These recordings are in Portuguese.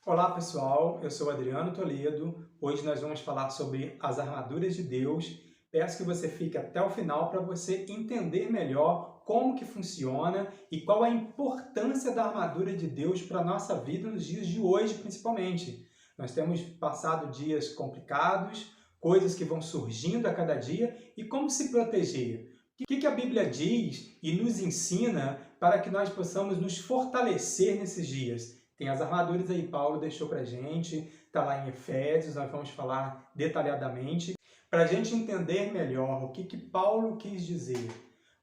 Olá pessoal, eu sou Adriano Toledo. Hoje nós vamos falar sobre as armaduras de Deus. Peço que você fique até o final para você entender melhor como que funciona e qual a importância da armadura de Deus para a nossa vida nos dias de hoje, principalmente. Nós temos passado dias complicados, coisas que vão surgindo a cada dia e como se proteger. O que a Bíblia diz e nos ensina para que nós possamos nos fortalecer nesses dias? Tem as armaduras aí, Paulo deixou para a gente, está lá em Efésios, nós vamos falar detalhadamente, para a gente entender melhor o que Paulo quis dizer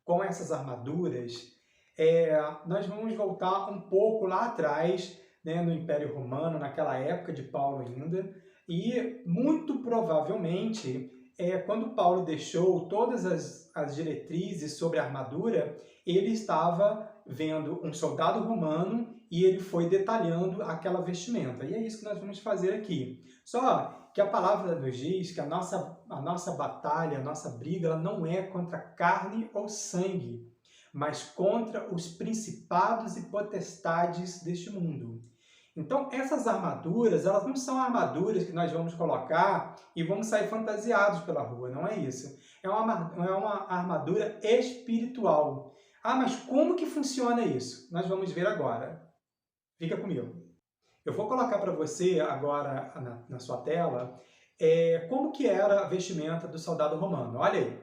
com essas armaduras. Nós vamos voltar um pouco lá atrás, né, no Império Romano, naquela época de Paulo ainda, e muito provavelmente, quando Paulo deixou todas as diretrizes sobre a armadura, ele estava vendo um soldado romano e ele foi detalhando aquela vestimenta. E é isso que nós vamos fazer aqui. Só que a palavra nos diz que a nossa batalha, a nossa briga, ela não é contra carne ou sangue, mas contra os principados e potestades deste mundo. Então, essas armaduras, elas não são armaduras que nós vamos colocar e vamos sair fantasiados pela rua, não é isso. É uma armadura espiritual. Ah, mas como que funciona isso? Nós vamos ver agora. Fica comigo. Eu vou colocar para você agora na sua tela como que era a vestimenta do soldado romano. Olha aí.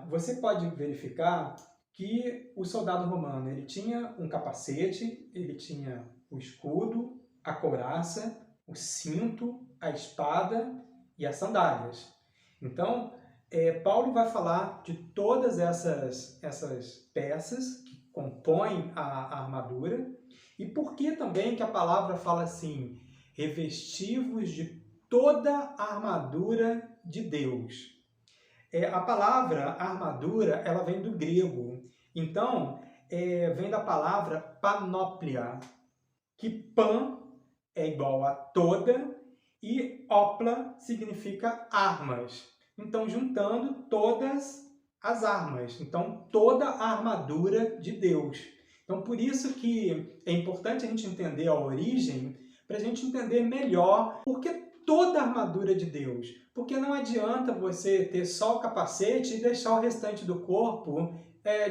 Você pode verificar que o soldado romano ele tinha um capacete, ele tinha o escudo, a couraça, o cinto, a espada e as sandálias. Então, Paulo vai falar de todas essas peças que compõem a armadura e por que também que a palavra fala assim, revestivos de toda a armadura de Deus. A palavra armadura, ela vem do grego. Então, vem da palavra panóplia, que pan é igual a toda e opla significa armas. Então, juntando todas as armas. Então, toda a armadura de Deus. Então, por isso que é importante a gente entender a origem, para a gente entender melhor por que toda a armadura de Deus. Porque não adianta você ter só o capacete e deixar o restante do corpo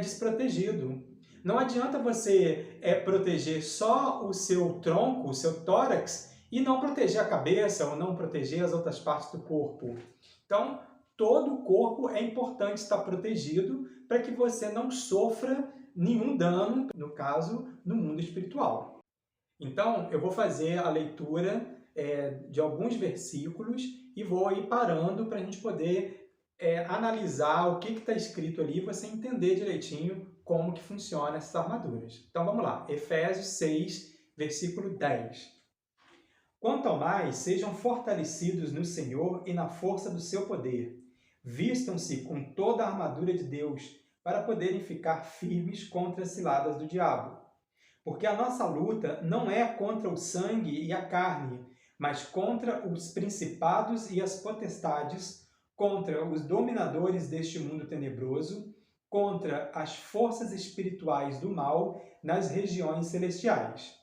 desprotegido. Não adianta você proteger só o seu tronco, o seu tórax, e não proteger a cabeça ou não proteger as outras partes do corpo. Então, todo o corpo é importante estar protegido para que você não sofra nenhum dano, no caso, no mundo espiritual. Então, eu vou fazer a leitura de alguns versículos e vou ir parando para a gente poder analisar o que está escrito ali e você entender direitinho como que funciona essas armaduras. Então, vamos lá. Efésios 6, versículo 10. Quanto ao mais, sejam fortalecidos no Senhor e na força do seu poder. Vistam-se com toda a armadura de Deus para poderem ficar firmes contra as ciladas do diabo. Porque a nossa luta não é contra o sangue e a carne, mas contra os principados e as potestades, contra os dominadores deste mundo tenebroso, contra as forças espirituais do mal nas regiões celestiais.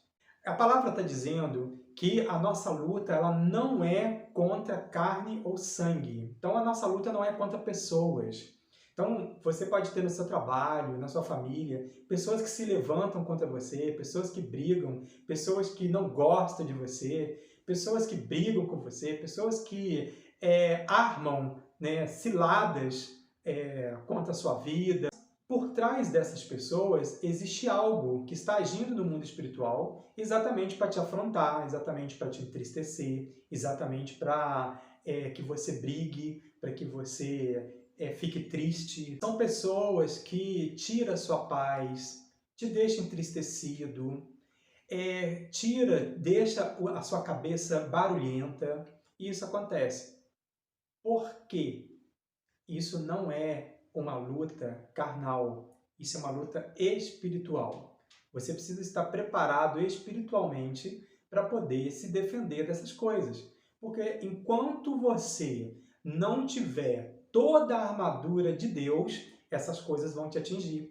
A palavra está dizendo que a nossa luta ela não é contra carne ou sangue. Então, a nossa luta não é contra pessoas. Então, você pode ter no seu trabalho, na sua família, pessoas que se levantam contra você, pessoas que brigam, pessoas que não gostam de você, pessoas que brigam com você, pessoas que armam, né, ciladas contra a sua vida. Por trás dessas pessoas existe algo que está agindo no mundo espiritual exatamente para te afrontar, exatamente para te entristecer, exatamente para que você brigue, para que você fique triste. São pessoas que tiram a sua paz, te deixam entristecido, deixa a sua cabeça barulhenta. E isso acontece. Por quê? Isso não é uma luta carnal, isso é uma luta espiritual. Você precisa estar preparado espiritualmente para poder se defender dessas coisas. Porque enquanto você não tiver toda a armadura de Deus, essas coisas vão te atingir.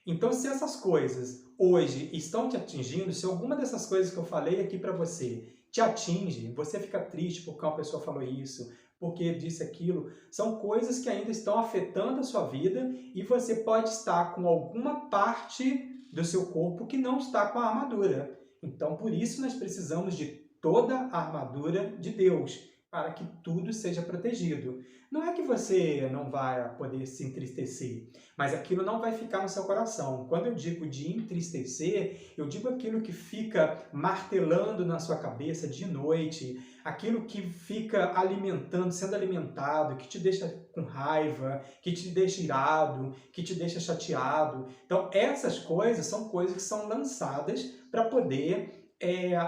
Então, se essas coisas hoje estão te atingindo, se alguma dessas coisas que eu falei aqui para você te atinge, você fica triste porque uma pessoa falou isso, porque disse aquilo, são coisas que ainda estão afetando a sua vida e você pode estar com alguma parte do seu corpo que não está com a armadura. Então, por isso, nós precisamos de toda a armadura de Deus, para que tudo seja protegido. Não é que você não vai poder se entristecer, mas aquilo não vai ficar no seu coração. Quando eu digo de entristecer, eu digo aquilo que fica martelando na sua cabeça de noite, aquilo que fica alimentando, sendo alimentado, que te deixa com raiva, que te deixa irado, que te deixa chateado. Então, essas coisas são coisas que são lançadas para poder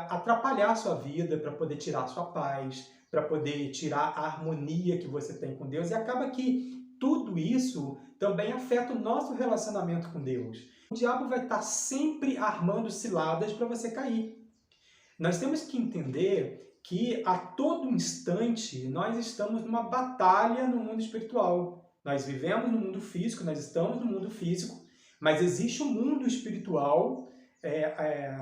atrapalhar a sua vida, para poder tirar a sua paz, para poder tirar a harmonia que você tem com Deus. E acaba que tudo isso também afeta o nosso relacionamento com Deus. O diabo vai estar sempre armando ciladas para você cair. Nós temos que entender que a todo instante nós estamos numa batalha no mundo espiritual. Nós vivemos no mundo físico, nós estamos no mundo físico, mas existe um mundo espiritual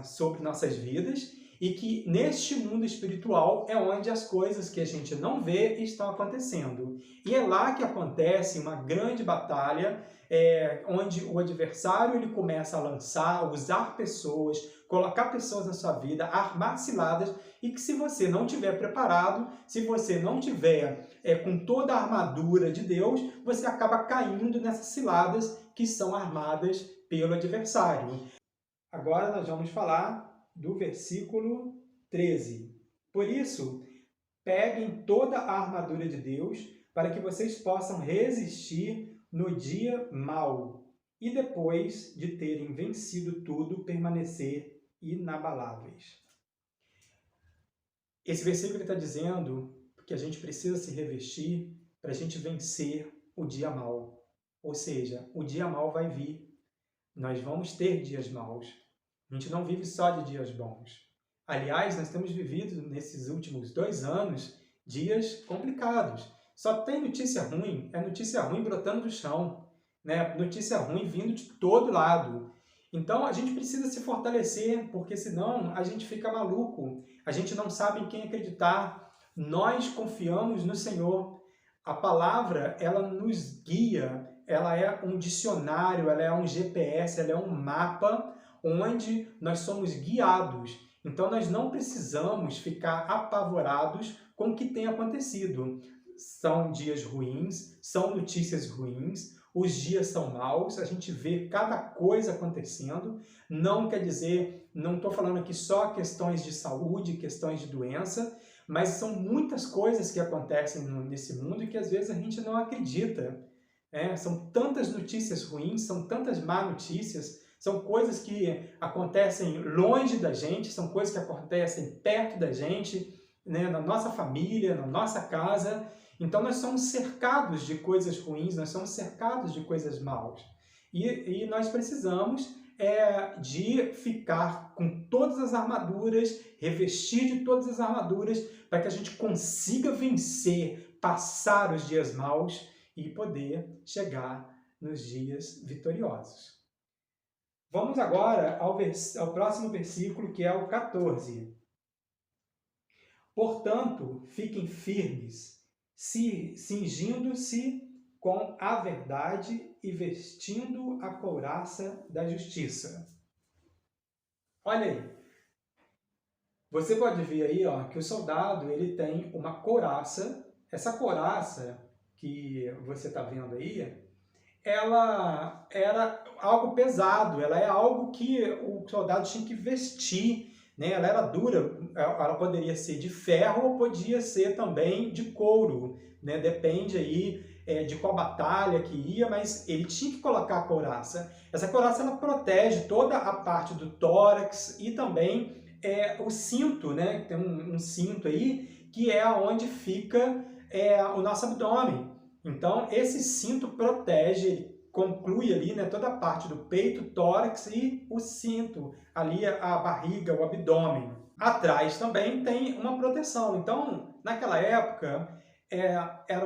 sobre nossas vidas, e que neste mundo espiritual é onde as coisas que a gente não vê estão acontecendo. E é lá que acontece uma grande batalha, onde o adversário ele começa a lançar, a usar pessoas, colocar pessoas na sua vida, armar ciladas, e que se você não estiver preparado, se você não tiver com toda a armadura de Deus, você acaba caindo nessas ciladas que são armadas pelo adversário. Agora nós vamos falar do versículo 13. Por isso, peguem toda a armadura de Deus para que vocês possam resistir no dia mau e depois de terem vencido tudo, permanecer inabaláveis. Esse versículo está dizendo que a gente precisa se revestir para a gente vencer o dia mau. Ou seja, o dia mau vai vir. Nós vamos ter dias maus. A gente não vive só de dias bons. Aliás, nós temos vivido nesses últimos 2 anos dias complicados. Só tem notícia ruim, é notícia ruim brotando do chão, né? Notícia ruim vindo de todo lado. Então a gente precisa se fortalecer, porque senão a gente fica maluco. A gente não sabe em quem acreditar. Nós confiamos no Senhor. A palavra, ela nos guia, ela é um dicionário, ela é um GPS, ela é um mapa onde nós somos guiados. Então, nós não precisamos ficar apavorados com o que tem acontecido. São dias ruins, são notícias ruins, os dias são maus, a gente vê cada coisa acontecendo. Não quer dizer, não estou falando aqui só questões de saúde, questões de doença, mas são muitas coisas que acontecem nesse mundo e que às vezes a gente não acredita. São tantas notícias ruins, são tantas má notícias, são coisas que acontecem longe da gente, são coisas que acontecem perto da gente, né, na nossa família, na nossa casa. Então nós somos cercados de coisas ruins, nós somos cercados de coisas maus. E nós precisamos de ficar com todas as armaduras, revestir de todas as armaduras, para que a gente consiga vencer, passar os dias maus e poder chegar nos dias vitoriosos. Vamos agora ao próximo versículo, que é o 14. Portanto, fiquem firmes, cingindo-se com a verdade e vestindo a couraça da justiça. Olha aí. Você pode ver aí que o soldado ele tem uma couraça. Essa couraça que você está vendo aí, ela era algo pesado, ela é algo que o soldado tinha que vestir, né? Ela era dura, ela poderia ser de ferro ou podia ser também de couro, né? Depende aí de qual batalha que ia, mas ele tinha que colocar a couraça. Essa couraça ela protege toda a parte do tórax e também o cinto, né? Tem um cinto aí que é onde fica o nosso abdômen. Então, esse cinto protege, ele conclui ali, né, toda a parte do peito, tórax e o cinto, ali a barriga, o abdômen. Atrás também tem uma proteção. Então, naquela época,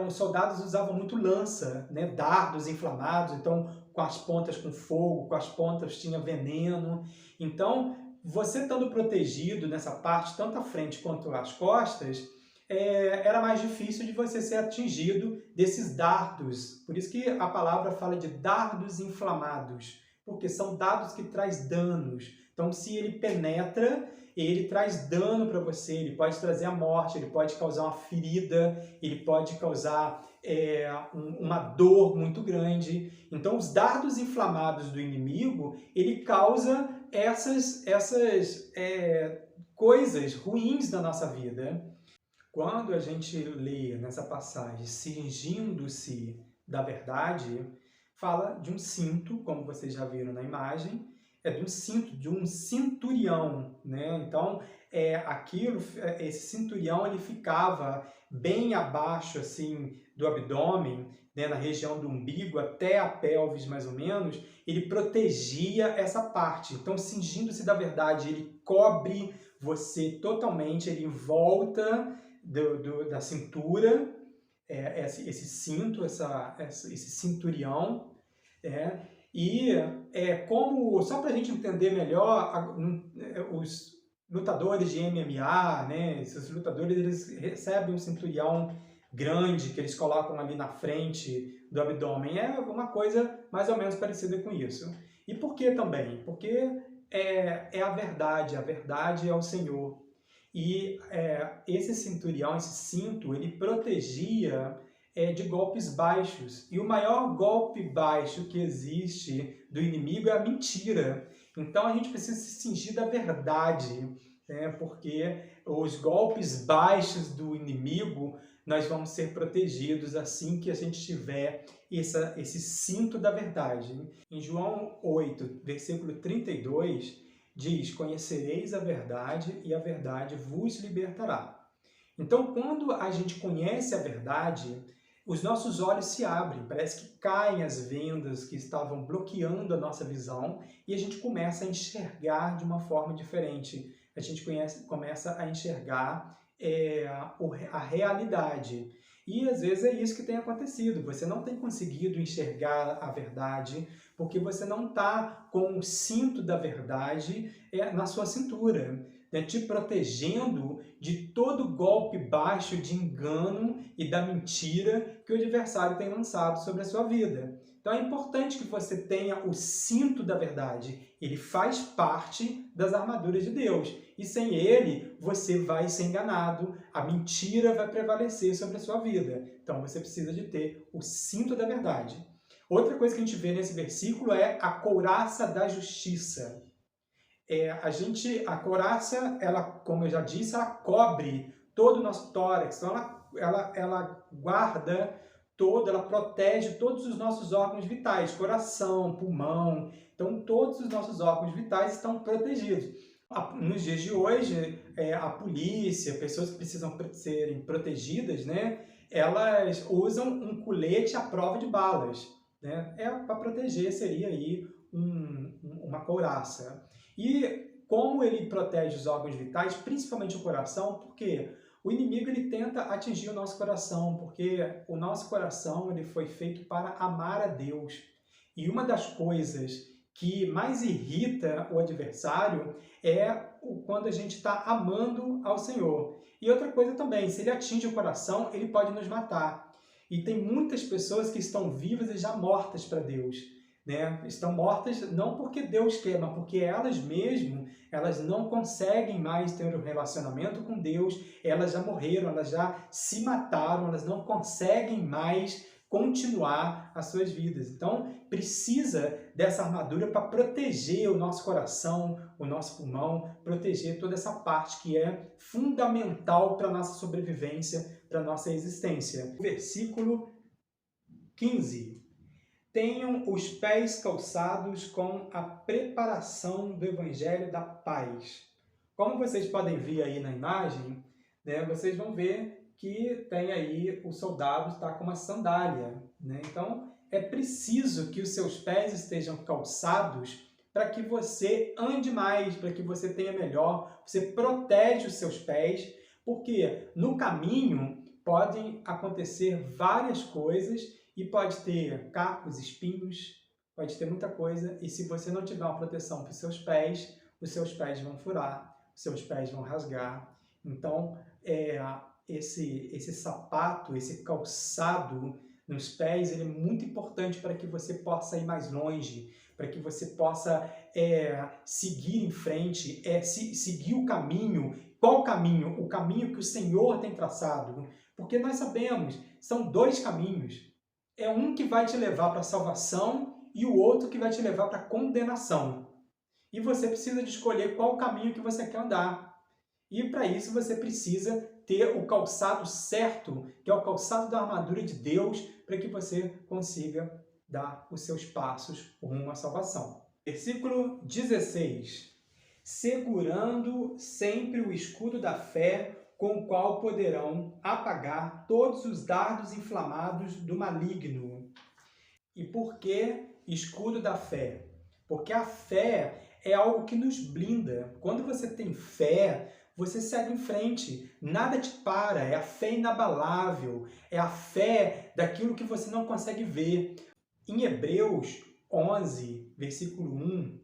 os soldados usavam muito lança, né, dardos inflamados. Então, com as pontas com fogo, com as pontas tinha veneno. Então, você estando protegido nessa parte, tanto a frente quanto as costas, era mais difícil de você ser atingido desses dardos. Por isso que a palavra fala de dardos inflamados, porque são dardos que trazem danos. Então, se ele penetra, ele traz dano para você, ele pode trazer a morte, ele pode causar uma ferida, ele pode causar uma dor muito grande. Então, os dardos inflamados do inimigo, ele causa essas coisas ruins na nossa vida. Quando a gente lê nessa passagem, cingindo-se da verdade, fala de um cinto, como vocês já viram na imagem, de um cinto, de um cinturião, né? Então, esse cinturião ele ficava bem abaixo assim do abdômen, né, na região do umbigo até a pelvis mais ou menos, ele protegia essa parte. Então, cingindo-se da verdade, ele cobre você totalmente, ele volta da cintura, esse cinto, esse cinturião, só para a gente entender melhor, os lutadores de MMA, né, esses lutadores, eles recebem um cinturião grande que eles colocam ali na frente do abdômen. É uma coisa mais ou menos parecida com isso. E por que também? Porque é a verdade é o Senhor. E esse cinturião, esse cinto, ele protegia de golpes baixos. E o maior golpe baixo que existe do inimigo é a mentira. Então a gente precisa se cingir da verdade, né? Porque os golpes baixos do inimigo, nós vamos ser protegidos assim que a gente tiver esse cinto da verdade. Em João 8, versículo 32, diz: conhecereis a verdade e a verdade vos libertará. Então, quando a gente conhece a verdade, os nossos olhos se abrem, parece que caem as vendas que estavam bloqueando a nossa visão e a gente começa a enxergar de uma forma diferente. A gente começa a enxergar a realidade. E às vezes é isso que tem acontecido. Você não tem conseguido enxergar a verdade porque você não está com o cinto da verdade na sua cintura, né, te protegendo de todo golpe baixo de engano e da mentira que o adversário tem lançado sobre a sua vida. Então é importante que você tenha o cinto da verdade. Ele faz parte das armaduras de Deus. E sem ele, você vai ser enganado, a mentira vai prevalecer sobre a sua vida. Então você precisa de ter o cinto da verdade. Outra coisa que a gente vê nesse versículo é a couraça da justiça. A couraça, ela, como eu já disse, ela cobre todo o nosso tórax. Então ela guarda ela protege todos os nossos órgãos vitais, coração, pulmão. Então todos os nossos órgãos vitais estão protegidos. Nos dias de hoje, a polícia, pessoas que precisam serem protegidas, né, elas usam um colete à prova de balas, né? Para proteger, seria aí uma couraça. E como ele protege os órgãos vitais, principalmente o coração, porque o inimigo ele tenta atingir o nosso coração, porque o nosso coração ele foi feito para amar a Deus. E uma das coisas que mais irrita o adversário quando a gente está amando ao Senhor. E outra coisa também, se ele atinge o coração, ele pode nos matar. E tem muitas pessoas que estão vivas e já mortas para Deus, né? Estão mortas não porque Deus quer, mas porque elas mesmas, elas não conseguem mais ter um relacionamento com Deus, elas já morreram, elas já se mataram, elas não conseguem mais continuar as suas vidas. Então, precisa dessa armadura para proteger o nosso coração, o nosso pulmão, proteger toda essa parte que é fundamental para a nossa sobrevivência, para a nossa existência. Versículo 15. Tenham os pés calçados com a preparação do Evangelho da Paz. Como vocês podem ver aí na imagem, né, vocês vão ver que tem aí o soldado está com uma sandália, né? Então, é preciso que os seus pés estejam calçados para que você ande mais, para que você tenha melhor, você protege os seus pés, porque no caminho podem acontecer várias coisas e pode ter cacos, espinhos, pode ter muita coisa, e se você não tiver uma proteção para os seus pés vão furar, os seus pés vão rasgar. Então, esse sapato, esse calçado nos pés, ele é muito importante para que você possa ir mais longe, para que você possa seguir em frente, seguir o caminho. Qual o caminho? O caminho que o Senhor tem traçado. Porque nós sabemos, são dois caminhos. É um que vai te levar para a salvação e o outro que vai te levar para a condenação. E você precisa de escolher qual caminho que você quer andar. E para isso você precisa ter o calçado certo, que é o calçado da armadura de Deus, para que você consiga dar os seus passos rumo à salvação. Versículo 16. Segurando sempre o escudo da fé, com o qual poderão apagar todos os dardos inflamados do maligno. E por que escudo da fé? Porque a fé é algo que nos blinda. Quando você tem fé, você segue em frente, nada te para, é a fé inabalável, é a fé daquilo que você não consegue ver. Em Hebreus 11, versículo 1,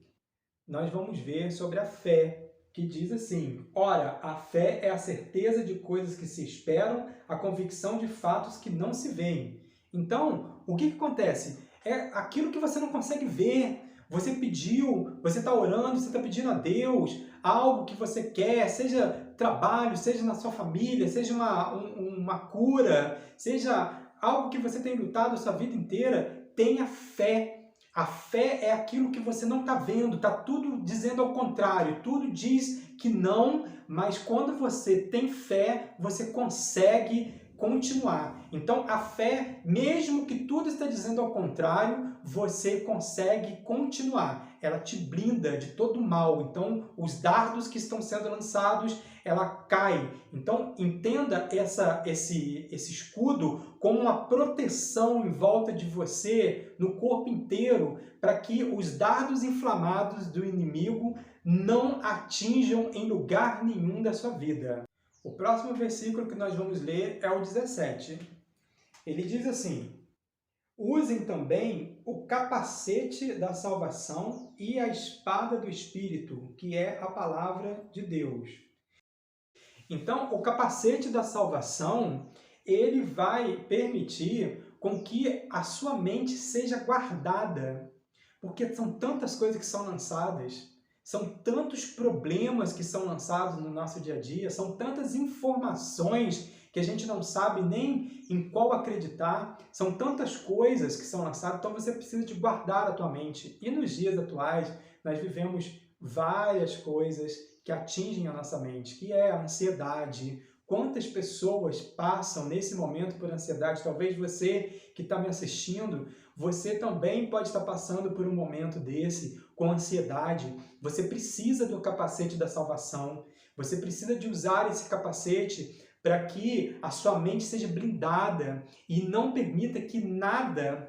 nós vamos ver sobre a fé, que diz assim: ora, a fé é a certeza de coisas que se esperam, a convicção de fatos que não se veem. Então, o que acontece? É aquilo que você não consegue ver. Você pediu, você está orando, você está pedindo a Deus algo que você quer, seja trabalho, seja na sua família, seja uma cura, seja algo que você tem lutado a sua vida inteira. Tenha fé. A fé é aquilo que você não está vendo, está tudo dizendo ao contrário, tudo diz que não, mas quando você tem fé, você consegue continuar. Então, a fé, mesmo que tudo está dizendo ao contrário, você consegue continuar. Ela te blinda de todo mal. Então, os dardos que estão sendo lançados, ela cai. Então, entenda esse escudo como uma proteção em volta de você, no corpo inteiro, para que os dardos inflamados do inimigo não atinjam em lugar nenhum da sua vida. O próximo versículo que nós vamos ler é o 17. Ele diz assim: usem também o capacete da salvação e a espada do Espírito, que é a palavra de Deus. Então, o capacete da salvação, ele vai permitir com que a sua mente seja guardada, porque são tantas coisas que são lançadas, são tantos problemas que são lançados no nosso dia a dia, são tantas informações que a gente não sabe nem em qual acreditar, são tantas coisas que são lançadas, então você precisa de guardar a tua mente. E nos dias atuais, nós vivemos várias coisas que atingem a nossa mente, que é a ansiedade. Quantas pessoas passam nesse momento por ansiedade? Talvez você que está me assistindo, você também pode estar passando por um momento desse, com ansiedade. Você precisa do capacete da salvação, você precisa de usar esse capacete para que a sua mente seja blindada e não permita que nada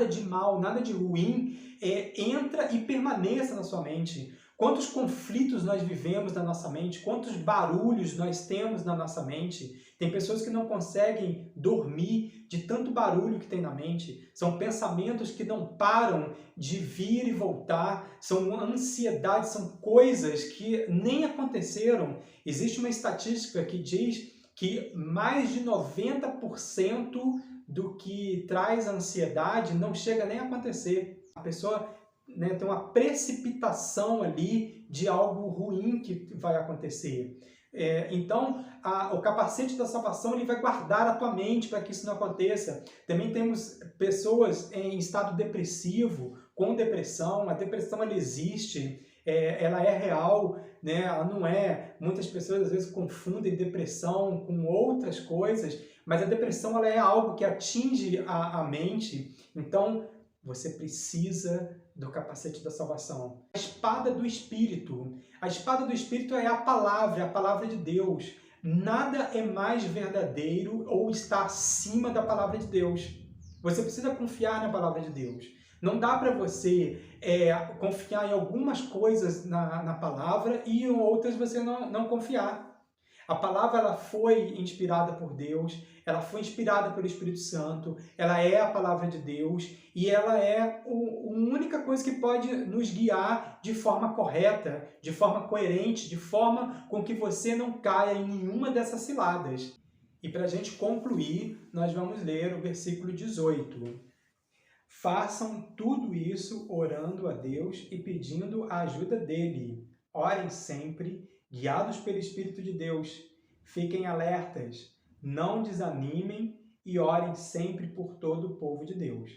de mal, nada de ruim entra e permaneça na sua mente. Quantos conflitos nós vivemos na nossa mente, quantos barulhos nós temos na nossa mente. Tem pessoas que não conseguem dormir de tanto barulho que tem na mente. São pensamentos que não param de vir e voltar. São ansiedades, são coisas que nem aconteceram. Existe uma estatística que diz que mais de 90% do que traz ansiedade não chega nem a acontecer. A pessoa tem uma precipitação ali de algo ruim que vai acontecer. Então, o capacete da salvação ele vai guardar a tua mente para que isso não aconteça. Também temos pessoas em estado depressivo, com depressão. A depressão ela existe, ela é real, né? Ela não é. Muitas pessoas às vezes confundem depressão com outras coisas, mas a depressão ela é algo que atinge a mente. Então, você precisa do capacete da salvação. A espada do Espírito. A espada do Espírito é a palavra de Deus. Nada é mais verdadeiro ou está acima da palavra de Deus. Você precisa confiar na palavra de Deus. Não dá para você confiar em algumas coisas na palavra e em outras você não confiar. A palavra ela foi inspirada por Deus, ela foi inspirada pelo Espírito Santo, ela é a palavra de Deus e ela é a única coisa que pode nos guiar de forma correta, de forma coerente, de forma com que você não caia em nenhuma dessas ciladas. E para a gente concluir, nós vamos ler o versículo 18. Façam tudo isso orando a Deus e pedindo a ajuda dele. Orem sempre, guiados pelo Espírito de Deus. Fiquem alertas, não desanimem e orem sempre por todo o povo de Deus.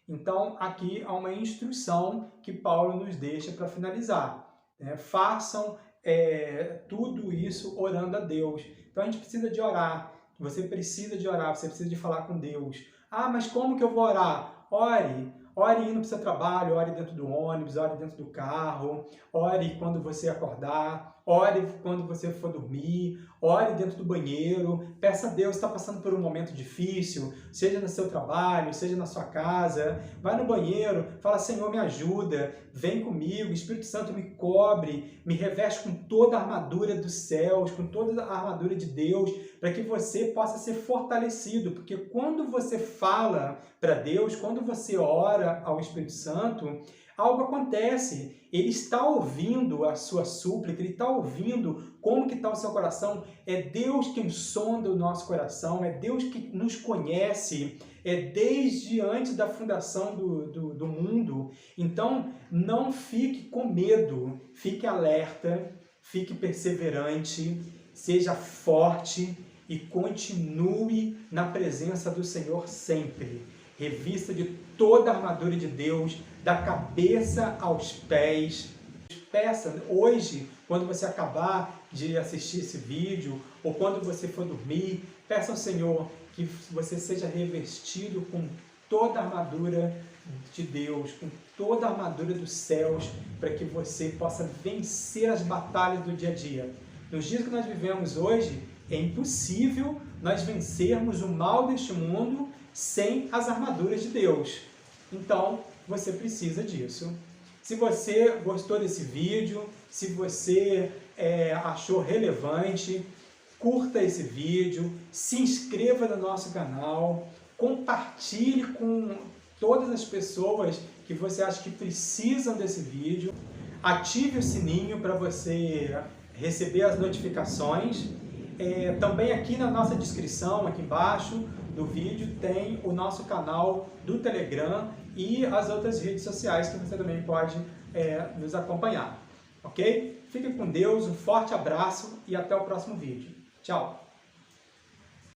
Então, aqui há uma instrução que Paulo nos deixa para finalizar. Façam tudo isso orando a Deus. Então, a gente precisa de orar. Você precisa de orar, você precisa de falar com Deus. Ah, mas como que eu vou orar? Ore indo para o seu trabalho, ore dentro do ônibus, ore dentro do carro, ore quando você acordar, ore quando você for dormir, ore dentro do banheiro, peça a Deus, está passando por um momento difícil, seja no seu trabalho, seja na sua casa, vai no banheiro, fala, Senhor, me ajuda, vem comigo, Espírito Santo me cobre, me reveste com toda a armadura dos céus, com toda a armadura de Deus, para que você possa ser fortalecido, porque quando você fala para Deus, quando você ora ao Espírito Santo, algo acontece, ele está ouvindo a sua súplica, ele está ouvindo como que está o seu coração, é Deus quem sonda o nosso coração, é Deus que nos conhece, é desde antes da fundação do mundo. Então, não fique com medo, fique alerta, fique perseverante, seja forte e continue na presença do Senhor sempre. Revista de toda a armadura de Deus, da cabeça aos pés. Peça hoje, quando você acabar de assistir esse vídeo, ou quando você for dormir, peça ao Senhor que você seja revestido com toda a armadura de Deus, com toda a armadura dos céus, para que você possa vencer as batalhas do dia a dia. Nos dias que nós vivemos hoje, é impossível nós vencermos o mal deste mundo sem as armaduras de Deus. Então, você precisa disso. Se você gostou desse vídeo, se você achou relevante, curta esse vídeo, se inscreva no nosso canal, compartilhe com todas as pessoas que você acha que precisam desse vídeo, ative o sininho para você receber as notificações. Também aqui na nossa descrição, aqui embaixo do vídeo, tem o nosso canal do Telegram e as outras redes sociais que você também pode nos acompanhar. Ok? Fique com Deus, um forte abraço e até o próximo vídeo. Tchau!